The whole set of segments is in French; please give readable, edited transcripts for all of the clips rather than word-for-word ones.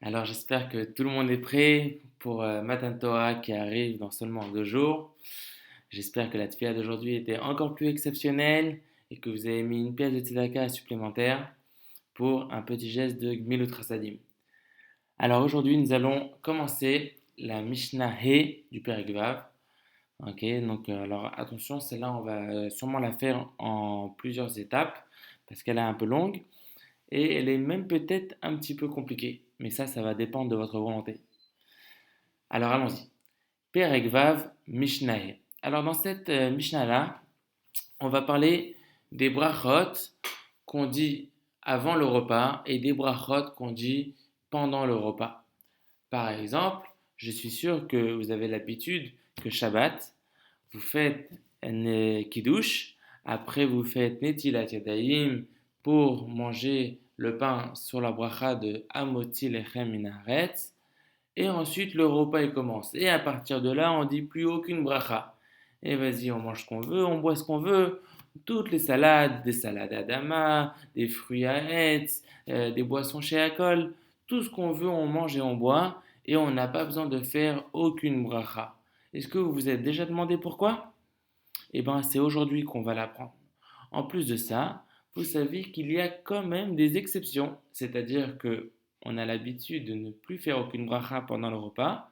Alors j'espère que tout le monde est prêt pour Matan Torah qui arrive dans seulement 2 jours. J'espère que la tefila d'aujourd'hui était encore plus exceptionnelle et que vous avez mis une pièce de tzedaka supplémentaire pour un petit geste de Gmilut Chasadim. Alors aujourd'hui nous allons commencer la Mishnah He du Perek Vav. Ok, donc alors attention, celle-là on va sûrement la faire en plusieurs étapes parce qu'elle est un peu longue et elle est même peut-être un petit peu compliquée. Mais ça va dépendre de votre volonté. Alors allons-y. Perek Vav Mishnah. Alors dans cette Mishnah-là, on va parler des brachot qu'on dit avant le repas et des brachot qu'on dit pendant le repas. Par exemple, je suis sûr que vous avez l'habitude que Shabbat, vous faites un kiddush, après vous faites netilat yadayim pour manger le pain sur la bracha de Amoti lechem minaretz, et ensuite le repas il commence. Et à partir de là, on dit plus aucune bracha. Et vas-y, on mange ce qu'on veut, on boit ce qu'on veut. Toutes les salades, des salades Adama, des fruits à Hetz, des boissons chez Akol, tout ce qu'on veut, on mange et on boit. Et on n'a pas besoin de faire aucune bracha. Est-ce que vous vous êtes déjà demandé pourquoi? Eh bien, c'est aujourd'hui qu'on va l'apprendre. En plus de ça, vous savez qu'il y a quand même des exceptions, c'est-à-dire que on a l'habitude de ne plus faire aucune bracha pendant le repas,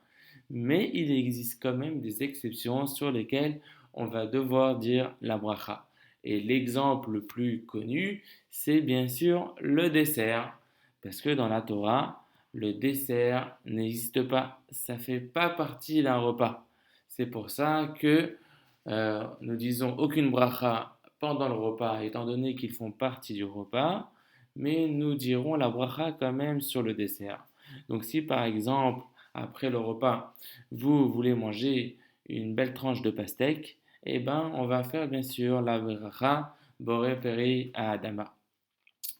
mais il existe quand même des exceptions sur lesquelles on va devoir dire la bracha. Et l'exemple le plus connu, c'est bien sûr le dessert, parce que dans la Torah, le dessert n'existe pas, ça ne fait pas partie d'un repas. C'est pour ça que nous disons aucune bracha pendant le repas, étant donné qu'ils font partie du repas, mais nous dirons la bracha quand même sur le dessert. Donc si par exemple, après le repas, vous voulez manger une belle tranche de pastèque, eh ben, on va faire bien sûr la bracha boré peri à Adama.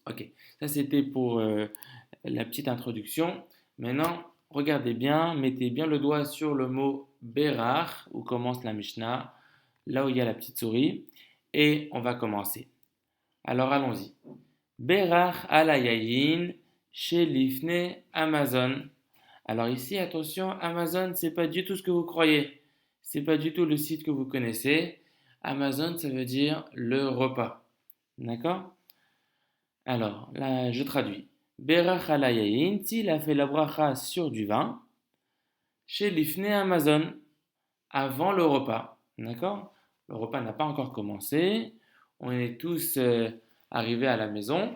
Ok, ça c'était pour la petite introduction. Maintenant, regardez bien, mettez bien le doigt sur le mot Berach, où commence la Mishnah, là où il y a la petite souris, et on va commencer. Alors allons-y. Berach alayayin chez Lifne Amazon. Alors ici, attention, Amazon, c'est pas du tout ce que vous croyez. C'est pas du tout le site que vous connaissez. Amazon, ça veut dire le repas. D'accord? Alors, là, je traduis. Berach alayayin, s'il a fait la bracha sur du vin, chez Lifne Amazon, avant le repas. D'accord? Le repas n'a pas encore commencé. On est tous arrivés à la maison.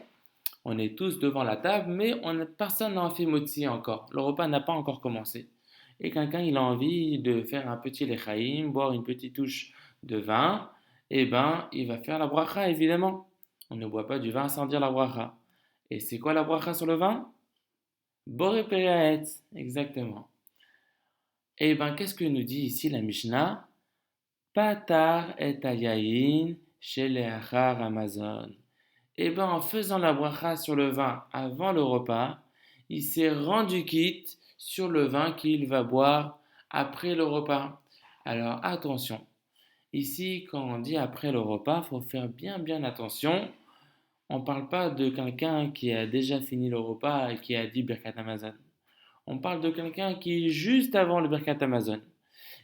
On est tous devant la table, mais personne n'a fait motzi encore. Le repas n'a pas encore commencé. Et quelqu'un, il a envie de faire un petit lechaïm, boire une petite touche de vin, eh ben, il va faire la bracha, évidemment. On ne boit pas du vin sans dire la bracha. Et c'est quoi la bracha sur le vin? Boré Peretz, exactement. Eh ben, qu'est-ce que nous dit ici la Mishnah? Patar et ayayin chez les achar Amazon. Eh ben, en faisant la bracha sur le vin avant le repas, il s'est rendu quitte sur le vin qu'il va boire après le repas. Alors attention, ici quand on dit après le repas, il faut faire bien attention. On ne parle pas de quelqu'un qui a déjà fini le repas et qui a dit Birkat Amazon. On parle de quelqu'un qui est juste avant le Birkat Amazon.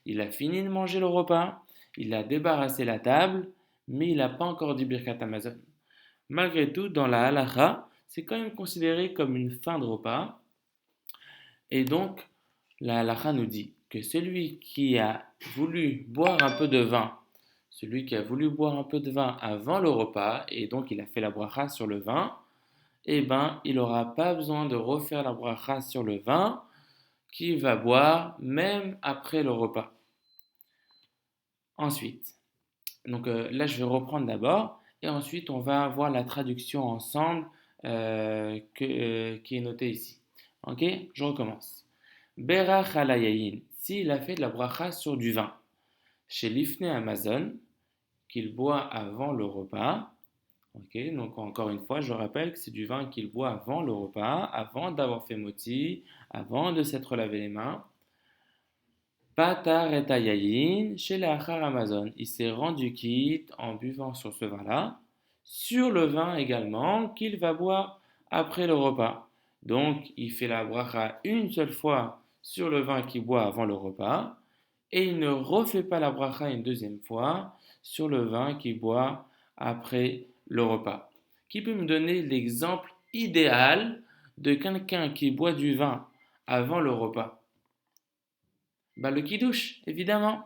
Il a fini de manger le repas, il a débarrassé la table, mais il n'a pas encore dit Birkat Amazon. Malgré tout, dans la halacha, c'est quand même considéré comme une fin de repas. Et donc, la halacha nous dit que celui qui a voulu boire un peu de vin, celui qui a voulu boire un peu de vin avant le repas, et donc il a fait la bracha sur le vin, eh ben, il n'aura pas besoin de refaire la bracha sur le vin qu'il va boire même après le repas. Ensuite, donc là je vais reprendre d'abord et ensuite on va voir la traduction ensemble qui est notée ici. Ok, je recommence. Berach alayayin, s'il a fait de la bracha sur du vin, chez l'ifne Amazon, qu'il boit avant le repas. Ok, donc encore une fois, je rappelle que c'est du vin qu'il boit avant le repas, avant d'avoir fait moti, avant de s'être lavé les mains. Patar et ayayin chez l'achar Amazon. Il s'est rendu quitte en buvant sur ce vin-là, sur le vin également qu'il va boire après le repas. Donc, il fait la bracha une seule fois sur le vin qu'il boit avant le repas et il ne refait pas la bracha une deuxième fois sur le vin qu'il boit après le repas. Qui peut me donner l'exemple idéal de quelqu'un qui boit du vin avant le repas? Bah, le kiddush, évidemment.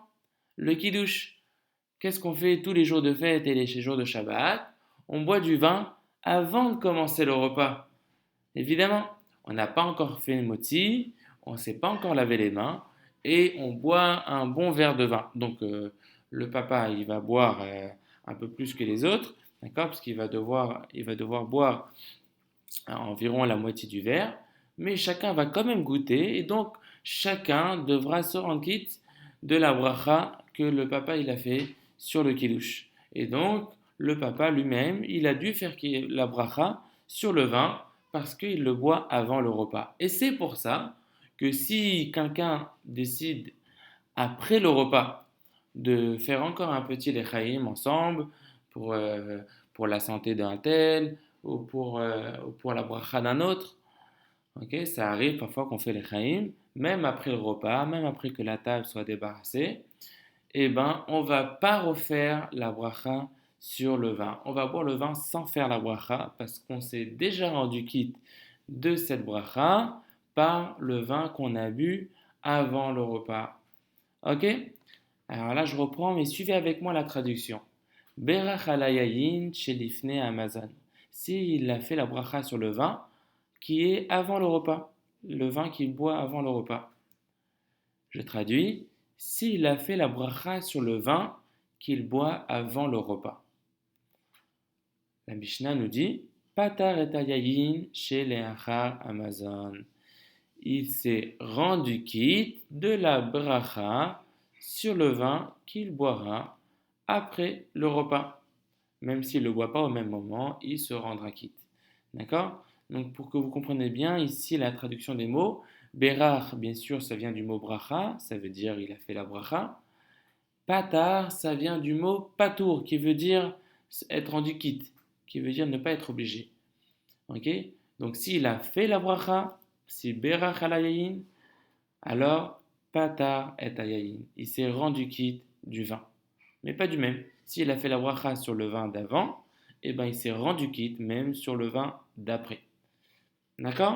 Le kiddush. Qu'est-ce qu'on fait tous les jours de fête et les jours de Shabbat? On boit du vin avant de commencer le repas. Évidemment, on n'a pas encore fait le moti, on ne s'est pas encore lavé les mains et on boit un bon verre de vin. Donc, le papa, il va boire un peu plus que les autres, d'accord? Parce qu'il va devoir boire environ la moitié du verre, mais chacun va quand même goûter et donc chacun devra se rendre quitte de la bracha que le papa il a fait sur le kiddush. Et donc le papa lui-même, il a dû faire la bracha sur le vin parce qu'il le boit avant le repas. Et c'est pour ça que si quelqu'un décide après le repas de faire encore un petit lechaïm ensemble pour, euh, pour la santé d'un tel ou pour la bracha d'un autre. Ok, ça arrive parfois qu'on fait lechaïm, même après le repas, même après que la table soit débarrassée, eh ben, on va pas refaire la bracha sur le vin. On va boire le vin sans faire la bracha parce qu'on s'est déjà rendu quitte de cette bracha par le vin qu'on a bu avant le repas. Ok? Alors là, je reprends, mais suivez avec moi la traduction. Berach alayayin shelifne amazon. S'il a fait la bracha sur le vin qui est avant le repas, le vin qu'il boit avant le repas. Je traduis. S'il a fait la bracha sur le vin qu'il boit avant le repas. La Mishnah nous dit Patar et ayayin chez les amazon. Il s'est rendu quitte de la bracha sur le vin qu'il boira après le repas. Même s'il ne le boit pas au même moment, il se rendra quitte. D'accord? Donc pour que vous compreniez bien, ici la traduction des mots, Berach, bien sûr, ça vient du mot bracha, ça veut dire il a fait la bracha. Patar, ça vient du mot patour, qui veut dire être rendu quitte, qui veut dire ne pas être obligé. Ok? Donc s'il a fait la bracha, si Berach alayayin, alors patar et ayayin. Il s'est rendu quitte du vin. Mais pas du même. S'il a fait la bracha sur le vin d'avant, eh ben il s'est rendu quitte même sur le vin d'après. D'accord?